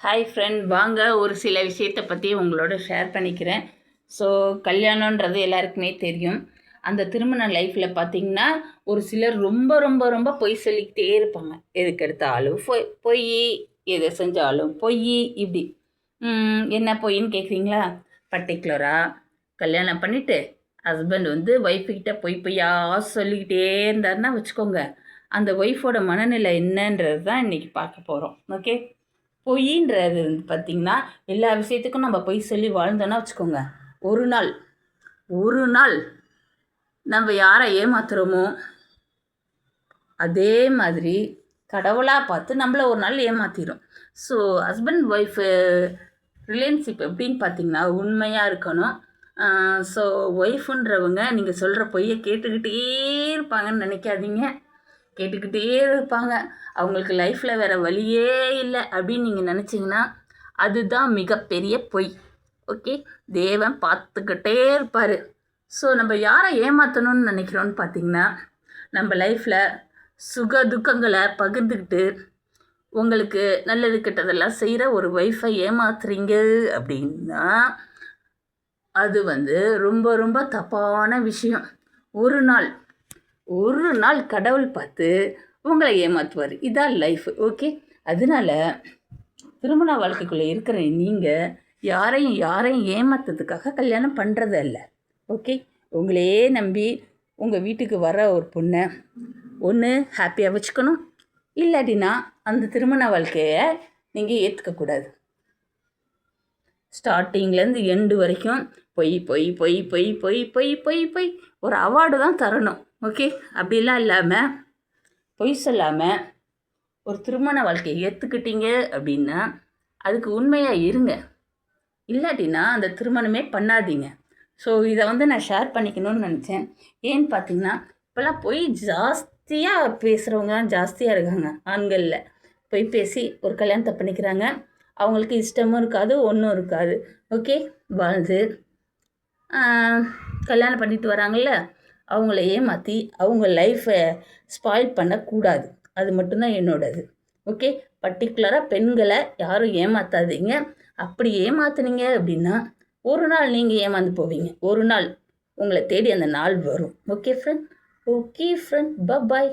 Hi friend, வாங்க ஒரு சில விஷயத்தை பற்றி உங்களோட ஷேர் பண்ணிக்கிறேன். ஸோ கல்யாணன்றது எல்லாருக்குமே தெரியும். அந்த திருமண லைஃப்பில் பார்த்திங்கன்னா ஒரு சிலர் ரொம்ப ரொம்ப ரொம்ப பொய் சொல்லிக்கிட்டே இருப்பாங்க. எதுக்கு எடுத்தாலும் பொய், எதை செஞ்சாலும் பொய். இப்படி என்ன பொய்ன்னு கேட்குறீங்களா? பர்டிகுலராக கல்யாணம் பண்ணிவிட்டு ஹஸ்பண்ட் ஒய்ஃபுக்கிட்ட பொய்யா சொல்லிக்கிட்டே இருந்தாருன்னா வச்சுக்கோங்க, அந்த ஒய்ஃபோட மனநிலை என்னன்றது தான் இன்றைக்கி பார்க்க போகிறோம். ஓகே, பொய்ன்றது பார்த்திங்கன்னா எல்லா விஷயத்துக்கும் நம்ம பொய் சொல்லி வாழ்ந்தோன்னா வச்சுக்கோங்க, ஒரு நாள் நம்ம யாரை ஏமாத்துகிறோமோ அதே மாதிரி கடவுளாக பார்த்து நம்மளை ஒரு நாள் ஏமாற்றிடும். ஸோ ஹஸ்பண்ட் ஒய்ஃபு ரிலேஷன்ஷிப் எப்படின்னு பார்த்தீங்கன்னா உண்மையாக இருக்கணும். ஸோ ஒய்ஃபுன்றவங்க நீங்கள் சொல்கிற பொய்யை கேட்டுக்கிட்டே இருப்பாங்கன்னு நினைக்காதீங்க. கேட்டுக்கிட்டே இருப்பாங்க, அவங்களுக்கு லைஃப்பில் வேறு வழியே இல்லை அப்படின்னு நீங்கள் நினச்சிங்கன்னா அதுதான் மிகப்பெரிய பொய். ஓகே, தேவன் பார்த்துக்கிட்டே இருப்பார். ஸோ நம்ம யாரை ஏமாற்றணும்னு நினைக்கிறோன்னு பார்த்திங்கன்னா, நம்ம லைஃப்பில் சுக துக்கங்களை பகிர்ந்துக்கிட்டு உங்களுக்கு நல்லது கெட்டதெல்லாம் செய்கிற ஒரு ஒய்ஃபை ஏமாத்துறீங்க அப்படின்னா அது ரொம்ப ரொம்ப தப்பான விஷயம். ஒரு நாள் கடவுள் பார்த்து உங்களை ஏமாற்றுவார். இதான் லைஃப். ஓகே, அதனால திருமண வாழ்க்கைக்குள்ளே இருக்கிற நீங்கள் யாரையும் ஏமாத்துறதுக்காக கல்யாணம் பண்ணுறது இல்லை. ஓகே, உங்களையே நம்பி உங்கள் வீட்டுக்கு வர ஒரு பொண்ணை ஒன்று ஹாப்பியாக வச்சுக்கணும், இல்லாட்டினா அந்த திருமண வாழ்க்கையை நீங்கள் ஏற்றுக்கக்கூடாது. ஸ்டார்டிங்லேருந்து எண்டு வரைக்கும் பொய் பொய் பொய் பொய் பொய் பொய் பொய் பொய் ஒரு அவார்டு தான் தரணும். ஓகே, அப்படிலாம் இல்லாமல் பொய் சொல்லாமல் ஒரு திருமண வாழ்க்கையை ஏற்றுக்கிட்டீங்க அப்படின்னா அதுக்கு உண்மையாக இருங்க, இல்லாட்டினா அந்த திருமணமே பண்ணாதீங்க. ஸோ இதை நான் ஷேர் பண்ணிக்கணும்னு நினச்சேன். ஏன்னு பார்த்தீங்கன்னா இப்போல்லாம் பொய் ஜாஸ்தியாக பேசுகிறவங்க தான் ஜாஸ்தியாக இருக்காங்க. ஆண்களில் பொய் பேசி ஒரு கல்யாணத்தை பண்ணிக்கிறாங்க, அவங்களுக்கு இஷ்டமும் இருக்காது, ஒன்றும் இருக்காது. ஓகே, வாழ்ந்து கல்யாணம் பண்ணிட்டு வராங்கள்ல, அவங்கள ஏமாற்றி அவங்க லைஃப்பை ஸ்பாயில் பண்ணக்கூடாது. அது மட்டும்தான் என்னோடது. ஓகே, பர்டிகுலராக பெண்களை யாரும் ஏமாற்றாதீங்க. அப்படி ஏமாத்துனீங்க அப்படின்னா ஒரு நாள் நீங்கள் ஏமாந்து போவீங்க, ஒரு நாள் உங்களை தேடி அந்த நாள் வரும். Okay friend, by.